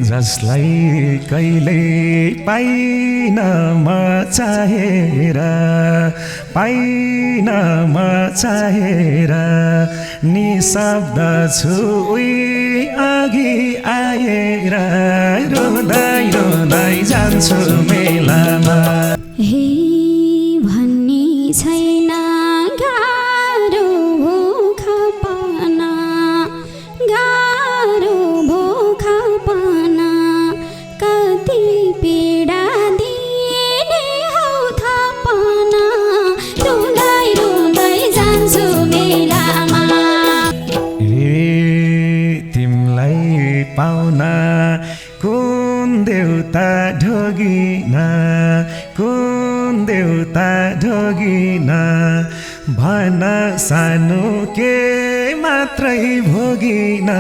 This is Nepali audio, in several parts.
जसलाई कहिले पाइन म चाहेर निशब्द छु उही अघि आएर रोँदै रोँदै जान्छु मेलामा हे भन्ने छैन गाह्रो भोक पाना गाह्रो भोक पाना कति पीडा दिने हौ थापना रोँदै रोँदै जान्छु मेलामा तिमलाई पाउन कुन देउता ढोगिन भन सानो के मात्रै भोगिन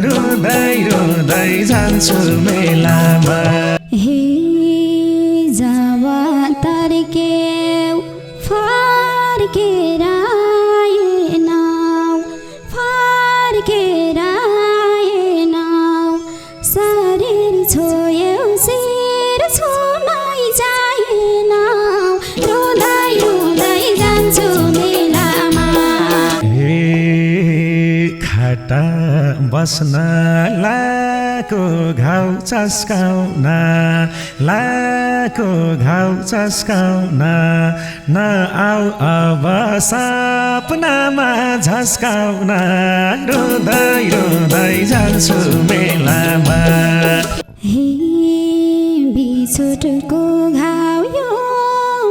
रोँदै रोँदै जान्छु मेलामा हे जब तर्केऊ फर्केर आएनौ शरीर छोयौ शिर छुनै जाएनौ रोँदै रोँदै जान्छु मेलामा खाटा बस्न लाको घाउ चस्काउन नआउ अब सपनामा झस्काउन रोँदै रोँदै जान्छु मेलामा हे बिछोटको घाउ यो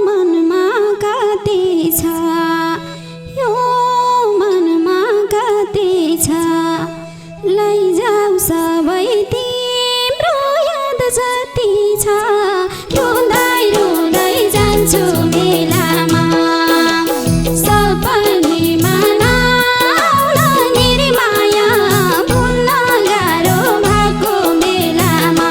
मनमा कति छ लैजाऊ सबै तिम्रो याद जति छ रोँदै रोँदै जान्छु मेलामा सपनीमा नआउन निर्माया भुल्न गाह्रो भएको बेलामा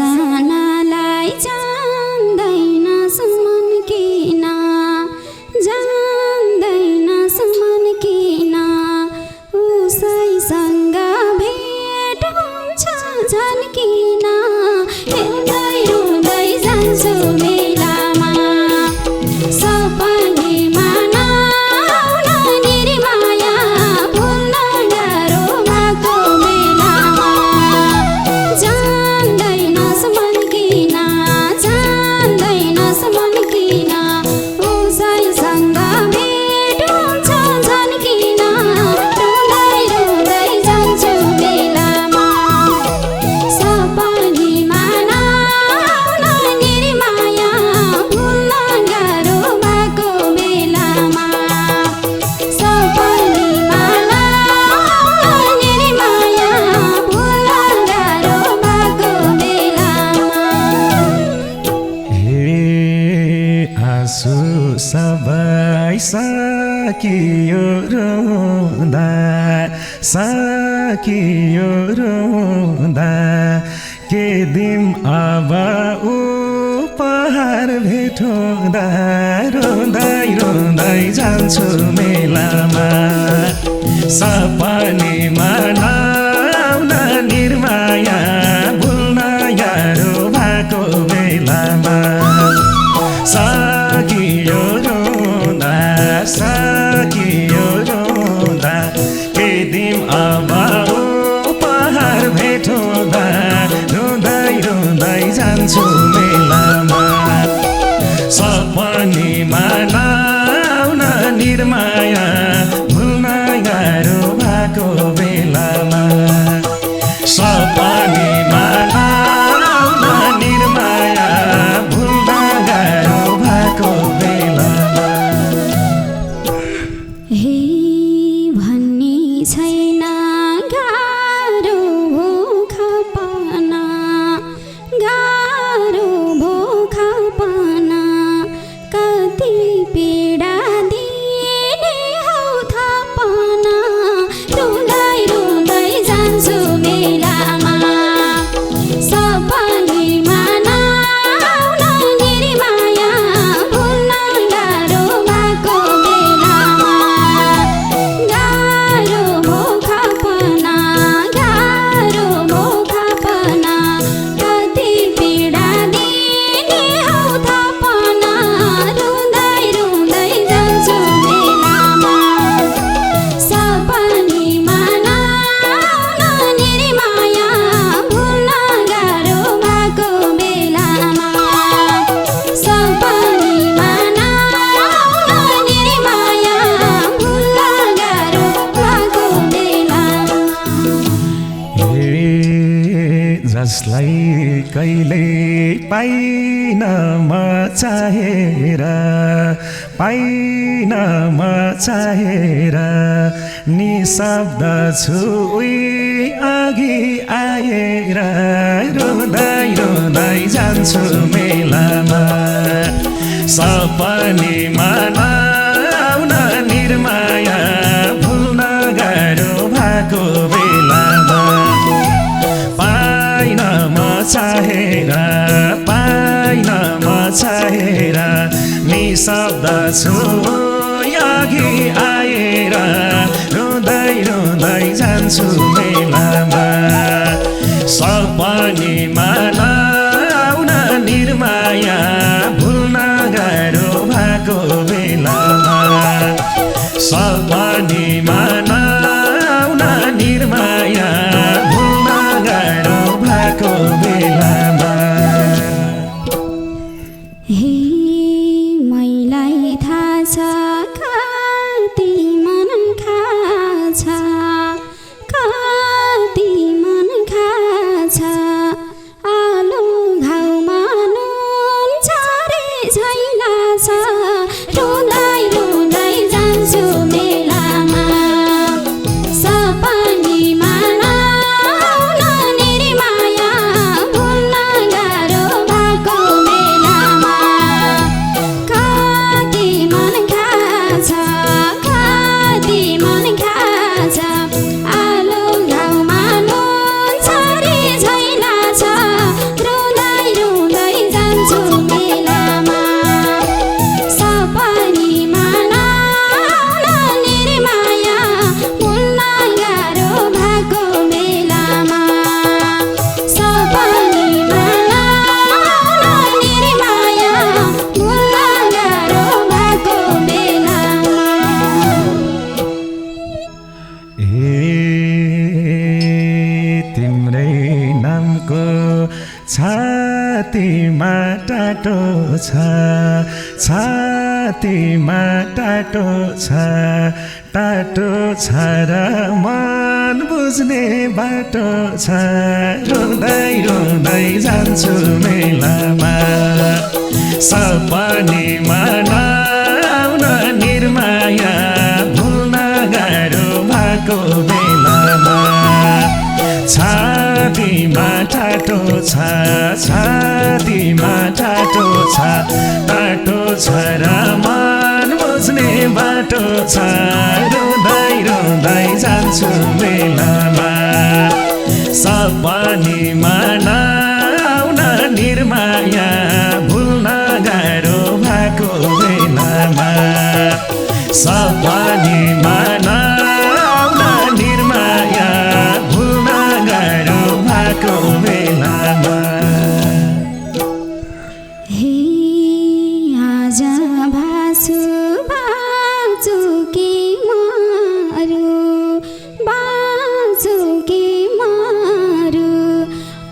बिर्सनलाई जान्दैन सुमन किन उसैसँग भेट हुन्छ झन्किन रोँदै रोँदै जान्छु मेलामा सपनीमा नआउन निर्माया भुल्न गाह्रो भएको बेलामा जान्दैन सुमन किन उसैसँग भेट हुन्छ झन्किन रोँदै रोँदै जान्छु मेलामा सपनीमा नआउन निर्माया भुल्न गाह्रो भएको बेलामा सपनीमा नआउन निर्माया भुल्न गाह्रो भएको बेलामा आँसु सबै सकियो रोँदा के दिम अब उपहार भेटौँदा रोँदै रोँदै जान्छु मेलामा सपनीमा नआउन निर्माया भुल्न गाह्रो भएको बेलामा सकियो रोँदा के दिन अब उपहार भेटौँदा रोँदै रोँदै जान्छु मेलामा सपनीमा नआउन निर निर्माया भुल्न गाह्रो भएको बेलामा सपनीमा नआउन निर्माया भुल्न गाह्रो भएको बेलामा हे भन्ने छैन गाह्रो भोकपना गाह्रो भोकपना कति पीडा दिने हौ थपना रुँदै रुँदै जान्छु मेलामा सपनीमा नआउन निर्माया भुल्न गाह्रो भएको बेलामा गाह्रो भोकपना कति पीडा दिने हौ थपना रुँदै रुँदै जान्छु मेलामा सपनीमा नआउन निर्माया भुल्न गाह्रो भएको बेलामा सपनीमा नआउन निर्माया भुल्न गाह्रो भएको बेलामा जसलाई कहिले पाइन म चाहेर निशब्द छु उही अघि आएर रुँदै रुँदै जान्छु मेलामा सपनीमा नआउन निर्माया भुल्न गाह्रो भएको बेलामा पाइन म चाहेर निशब्द छु अघि आएर रुँदै रुँदै जान्छु मेलामा सपनीमा नआउन निर्माया भुल्न गाह्रो भएको बेलामा सपनीमा नआउन निर्माया भुल्न गाह्रो भएको बेलामा हे मैलाई थाहा छ कति मन खाछ आलो घाउमा नुन छरे छैन छ रुँदै रुँदै जान्छु मेलामा सपनीमा नआउन निर्माया भुल्न गाह्रो भएको बेलामा कति मन खाछ आलो घाउमा नुन छरे छैन छ रुँदै रुँदै जान्छु मेलामा सपनीमा नआउन निर्माया भुल्न गाह्रो भएको बेलामा सपनीमा नआउन निर्माया भुल्न गाह्रो भएको बेलामा तिम्रै नामको छातीमा टाटो छ र मन बुझ्ने बाटो छ रुँदै रुँदै जान्छु मेलामा सपनीमा नआउन निर्माया भुल्न गाह्रो भएको बेलामा छातीमा टाटो छ र मन बुझ्ने बाटो छ रुँदै रुँदै जान्छु मेलामा सपनीमा नआउन निर्माया भुल्न गाह्रो भएको बेलामा सपनीमा नआउन निर्माया भुल्न गाह्रो भएको बेलामा हे आज भासु बाँचु कि मरु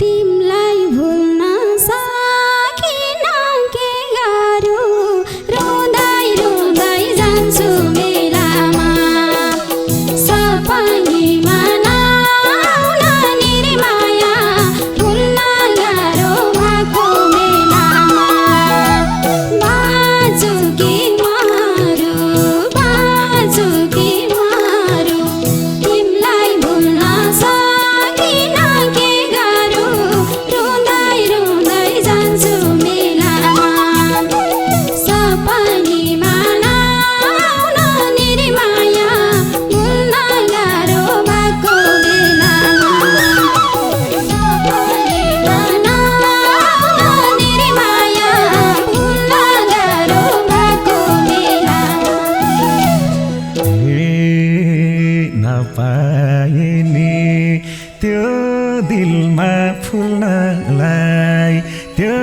तिमलाई भुल्न सकिन के गाह्रो रुँदै रुँदै जान्छु नपाए नि त्यो दिलमा फुल्नलाई त्यो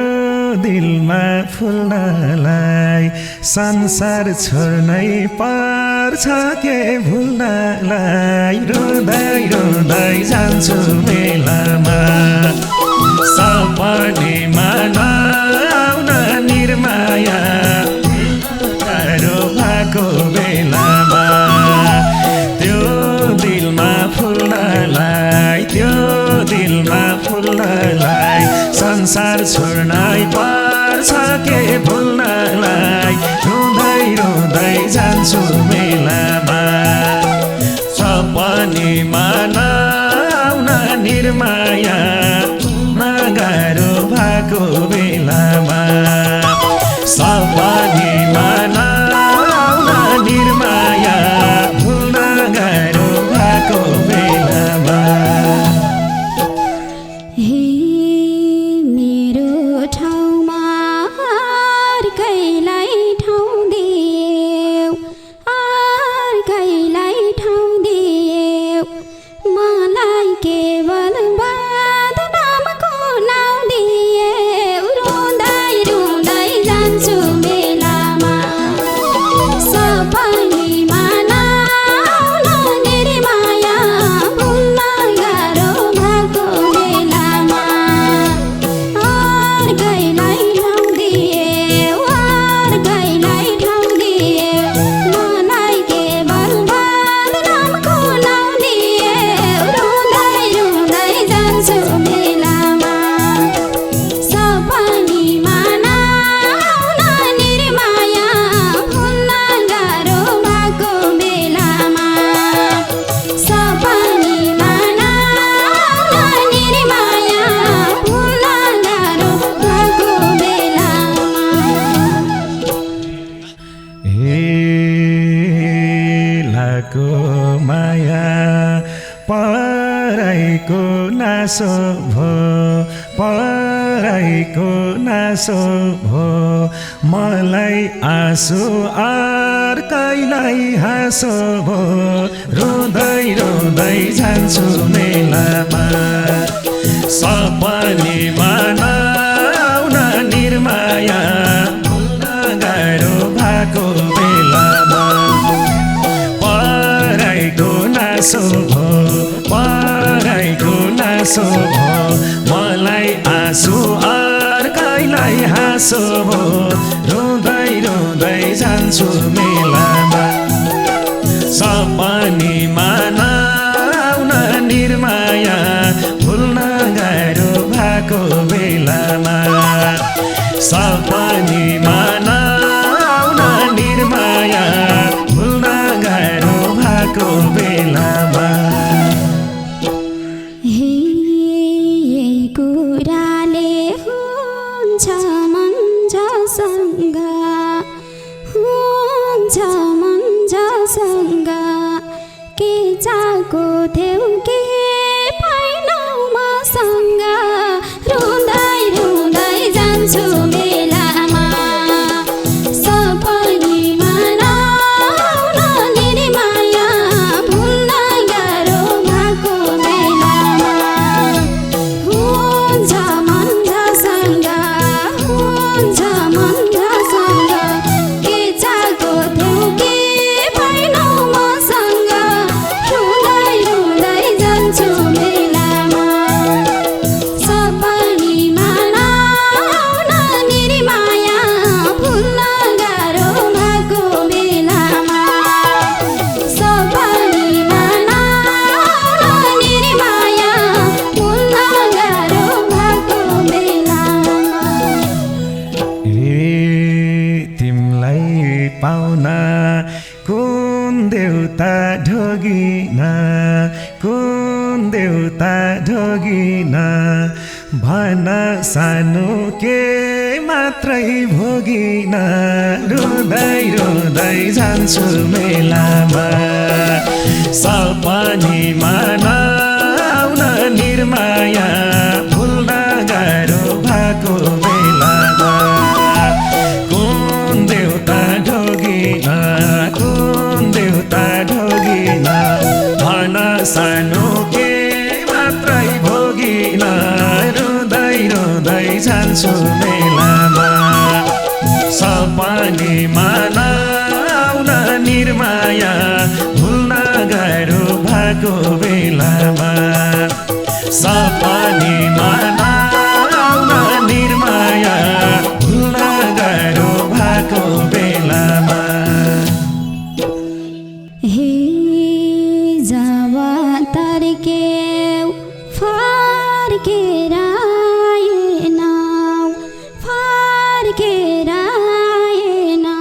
दिलमा फुल्नलाई संसार छोड्नै पर्छ के भुल्नलाई रुँदै रुँदै जान्छु मेलामा सपनीमा नआउन निर्माया गाह्रो भएको बेलामा त्यो दिलमा फुल्नलाई त्यो दिलमा फुल्नलाई संसार छोड्नै पर्छ के भुल्नलाई रुँदै रुँदै जान्छु मेलामा सपनीमा नआउन निर्माया गाह्रो भएको बेलामा सपनीमा नआउन निर्माया भुल्न गाह्रो भएको बेलामा हे मेरो ठाउँमा अर्कैलाई ठाउँ देऊ अर्कैलाई ठाउँ देऊ मलाई केवल बदनामको नाउँ दिएऊ रुँदै रुँदै जान्छु मेलामा सपनीमा नआउन निर्माया भुल्न गाह्रो भएको बेलामा अर्कैलाई ठाउँ दिएऊ अर्कैलाई ठाउँ दिएऊ मलाई केवल बदनामको नाउँ दिएऊ रुँदै रुँदै जान्छु मेलामा सपनीमा नआउन निर्माया भुल्न गाह्रो भएको बेलामा सपनीमा नआउन निर्माया भुल्न गाह्रो भएको बेलामा हेलाको माया पराइको नासो भो पराइको नासो भो मलाई आँसु अर्कैलाई हाँसो भो रुँदै रुँदै जान्छु मेलामा सपनीमा नआउन निर्माया भुल्न गाह्रो भएको बेलामा पराइको नासो भो पराइको नासो भो मलाई आँसु अर्कैलाई हाँसो भो रुँदै रुँदै जान्छु मेलामा सपनीमा नआउन निर्माया भुल्न गाह्रो भएको बेलामा सपनीमा नआउन निर्माया भुल्न गाह्रो भएको बेलामा हे कुराले हुन्छ मन्जसँग हुन्छ मन्जसँग के चाहेको थियौ के पाइनौ मसँग रुँदै रुँदै जान्छु मेलामा सपनीमा नआउन निर्माया भुल्न गाह्रो भएको बेलामा हुन्छ मन्जसँग हुन्छ मन्जसँग के चाहेको थियौ के पाइनौ मसँग रुँदै रुँदै जान्छु मेलामा सपनीमा नआउन निर्माया भुल्न गाह्रो भएको बेलामा सपनीमा नआउन निर्माया भुल्न गाह्रो भएको बेलामा तिमलाई पाउन कुन देउता ढोगिन कुन देउता ढोगिन भन सानो के मात्रै भोगिन रुँदै रुँदै जान्छु मेलामा सपनीमा नआउन निर्माया भुल्न गाह्रो भएको बेलामा कुन देउता ढोगिन कुन देउता ढोगिन भन जान्छु मेलामा सपनीमा नआउन निर्माया भुल्न गाह्रो भएको बेलामा सपनीमा नआउन निर्माया भुल्न गाह्रो भएको बेलामा हे जावा तर्केऊ फर्केर आएनौ फर्केर आएनौ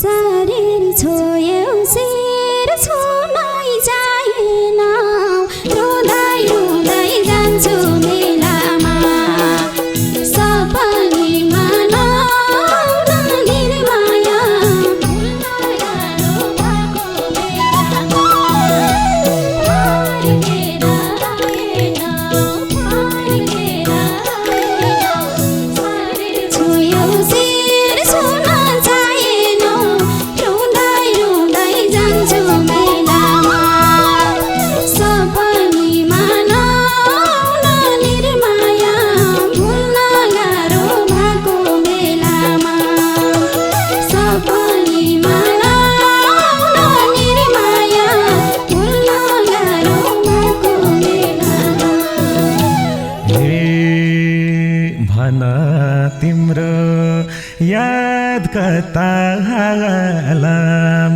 शरीर छोयौ शिर छुनै जाएनौ रुँदै रुँदै जान्छु मेलामा सपनीमा नआउन निर्माया भुल्न गाह्रो भएको बेलामा फर्केर आएनौ फर्केर आएनौ शरीर छोयौ शिर छुन जाएनौ रुँदै रुँदै जान्छु मेलामा सपनीमा नआउन निर्माया भुल्न गाह्रो भएको बेलामा सपनीमा नआउन निर्माया भुल्न गाह्रो भएको बेलामा हे भन तिम्रो याद कता हालम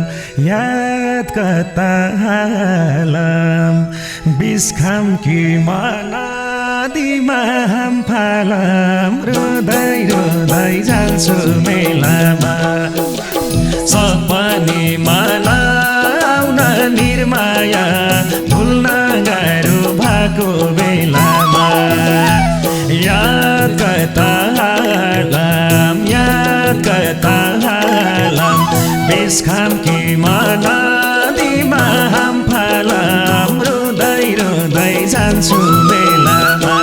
याद कता हालम बिस्खाम कि मनादिमा हम फालम रुँदै रुँदै जान्छु मेलामा सपनीमा नआउन निर्माया भुल्न गाह्रो भएको बेलामा याद कता हालम बेसखाम कि मनादिमा हम फालम रुँदै रुँदै जान्छु मेलामा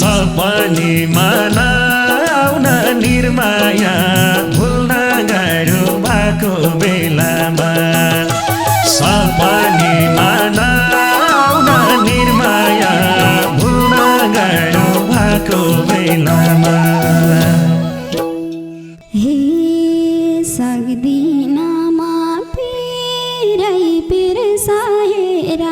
सपनीमा नआउन निर्माया भुल्न गाह्रो भएको बेलामा सपनीमा नआउन निर्माया भुल्न गाह्रो भएको बेलामा हे सक्दिन म पिरै पिर्साएर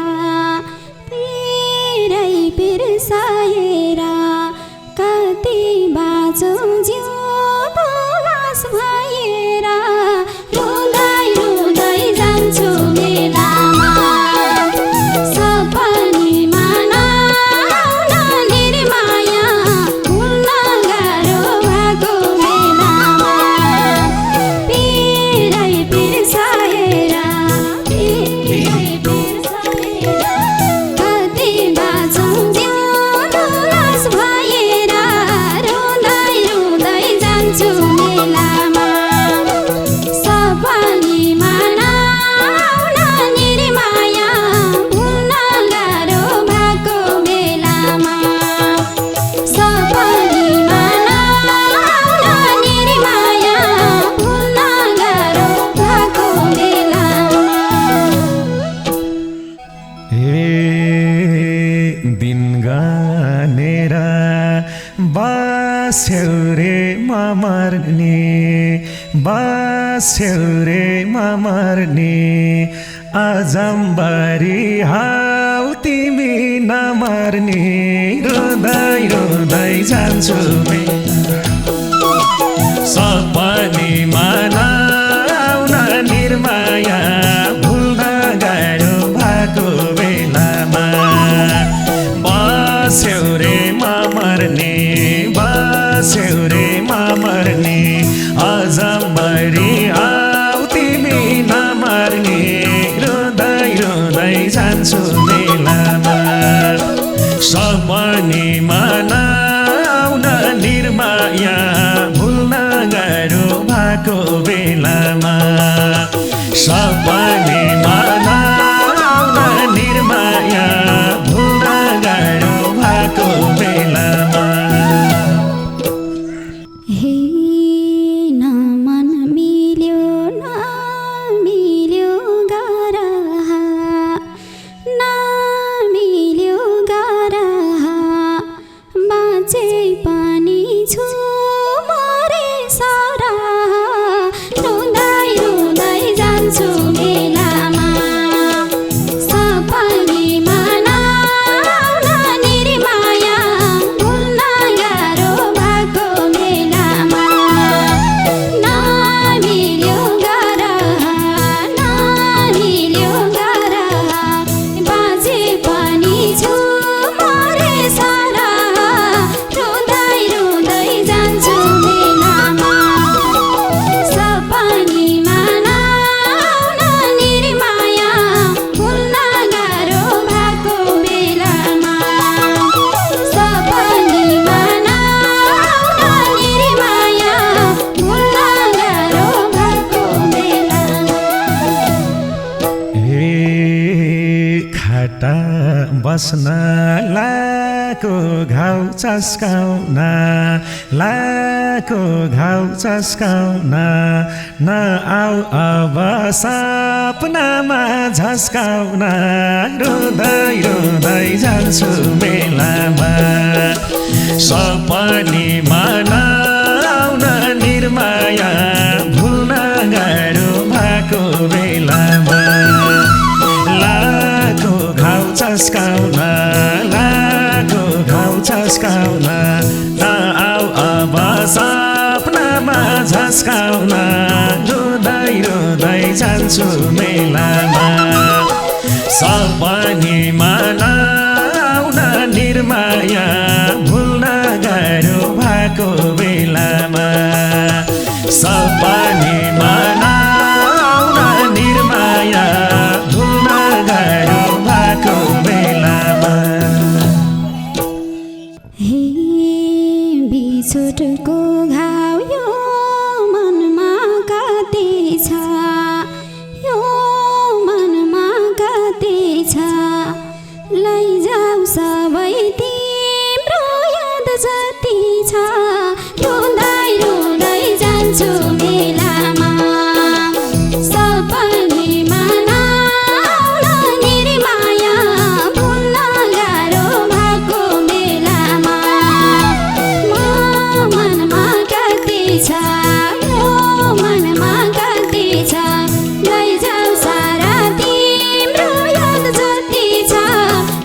कति बाँचौ जिउँदो लास भएर रुँदै रुँदै जान्छु मेलामा सपनीमा नआउन निर्माया भुल्न गाह्रो भएको बेलामा पिरै पिर्साएर कति बाँचौ जिउँदो लास भएर रुँदै रुँदै जान्छु मेलामा सपनीमा नआउन निर्माया भुल्न गाह्रो भएको बेलामा सपनीमा नआउन निर्माया भुल्न गाह्रो भएको बेलामा हे दिन गानेर बस्यौ रे मर्ने अजम्बरी हाउ तिमी नमर्ने रुँदै रुँदै जान्छु सपनीमा नआउन निर्माया भुल्न गाह्रो भएको बेलामा बस्यौ रे मर्ने अजम्बरी आउ तिमी नमर्ने रुँदै रुँदै जान्छु मेलामा सपनीमा नआउन निर्माया भुल्न गाह्रो भएको बेलामा सपनीमा नआउन निर्माया भुल्न गाह्रो भएको बेलामा हे न मन मिल्यो गारा बाँचे बस्न लाको घाउ चस्काउन लाको घाउ चस्काउन नआउ अब सपनामा झस्काउन रुँदै रुँदै जान्छु मेलामा सपनीमा नआउन निर्माया भुल्न गाह्रो भएको बेलामा लाको घाउ चस्काउन लाको घाउ चस्काउन नआउ अब सपनामा झस्काउन रुँदै रुँदै जान्छु मेलामा सपनीमा नआउन निर्माया भुल्न गाह्रो भएको बेलामा सपनीमा नआउन निर्माया भुल्न गाह्रो भएको बेलामा हे बिछोडको घाउ यो मनमा कति छ यो मनमा कति छ लैजाऊ सबै तिम्रो याद जति छ रुँदै रुँदै जान्छु मेलामा सपनीमा नआउन निर्माया भुल्न गाह्रो भएको बेलामा मनमा कति छ यो मनमा कति छ लैजाऊ सारा तिम्रो याद जति छ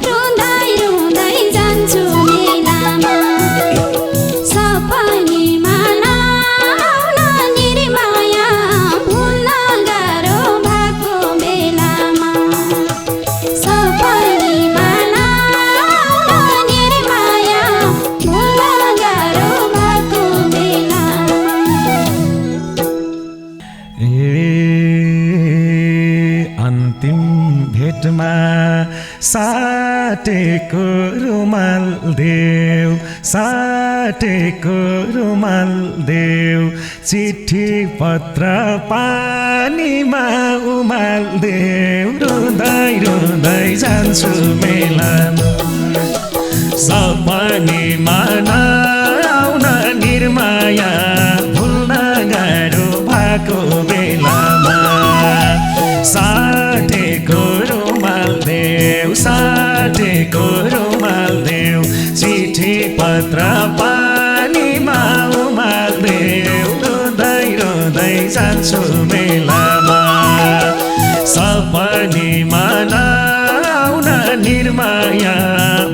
रुँदै रुँदै जान्छु मेलामा सपनीमा नआउन निर्माया भुल्न गाह्रो भएको बेलामा सपनीमा नआउन निर्माया भुल्न गाह्रो भएको बेलामा अन्तिम भेटमा साटेको रुमाल देऊ साटेको रुमाल देऊ चिठी पत्र पानीमा उमाल देऊ रुँदै रुँदै जान्छु मेलामा सपनीमा नआउन निर्माया भुल्न गाह्रो भएको बेलामा साटेको रुमाल देऊ साटेको रुमाल देऊ चिठी पत्र पानीमा उमाल देऊ रुँदै रुँदै जान्छु मेलामा सपनीमा नआउन निर्माया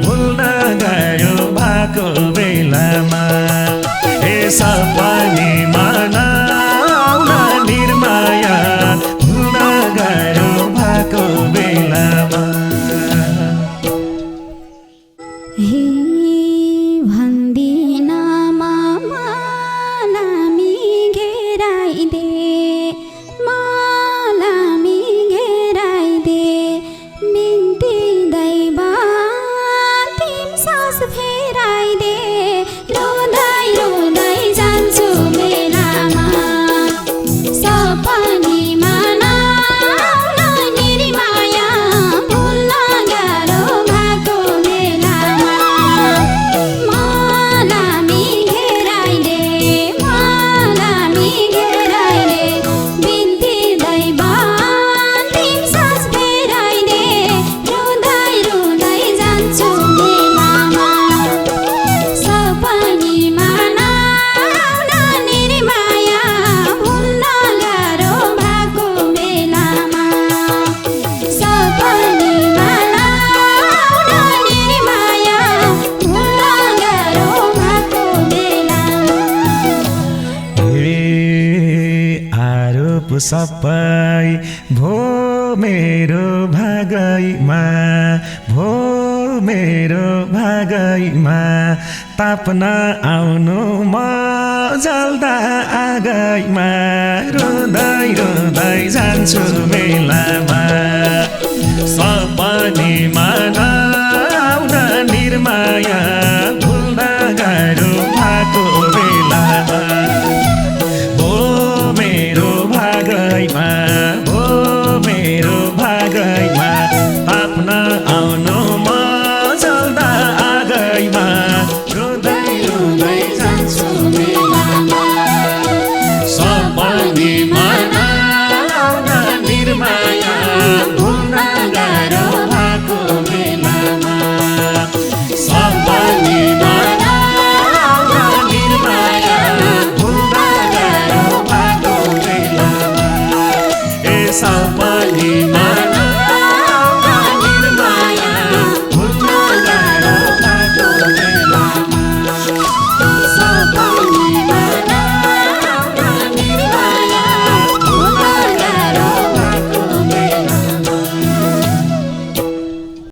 भुल्न गाह्रो भएको बेलामा ए सपनीमा नआउन निर्माया भुल्न गाह्रो भएको बेलामा हे भन्दिन मालामी घेराइदे मालामी घेराइदे बिन्ती दैव तिम सास फेराइदे रुँदै रुँदै जान्छु मेलामा सपनीमा नआउन निर्माया भुल्न गाह्रो भएको बेलामा मालामी घेराइदे बिन्ती दैव तिम सास फेराइदे रुँदै रुँदै जान्छु मेलामा सपनीमा नआउन निर्माया भुल्न गाह्रो भएको बेलामा सपनीमा नआउन निर्माया भुल्न गाह्रो भएको बेलामा आरोप सबै भो मेरो भागैमा भो मेरो भागैमा ताप्न आउनु म जल्दा आगैमा रुँदै रुँदै जान्छु मेलामा सपनीमा नआउन निर्माया भुल्न गाह्रो भएको बेलामा भो मेरो भागैमा भो मेरो भागैमा ताप्न आउनु म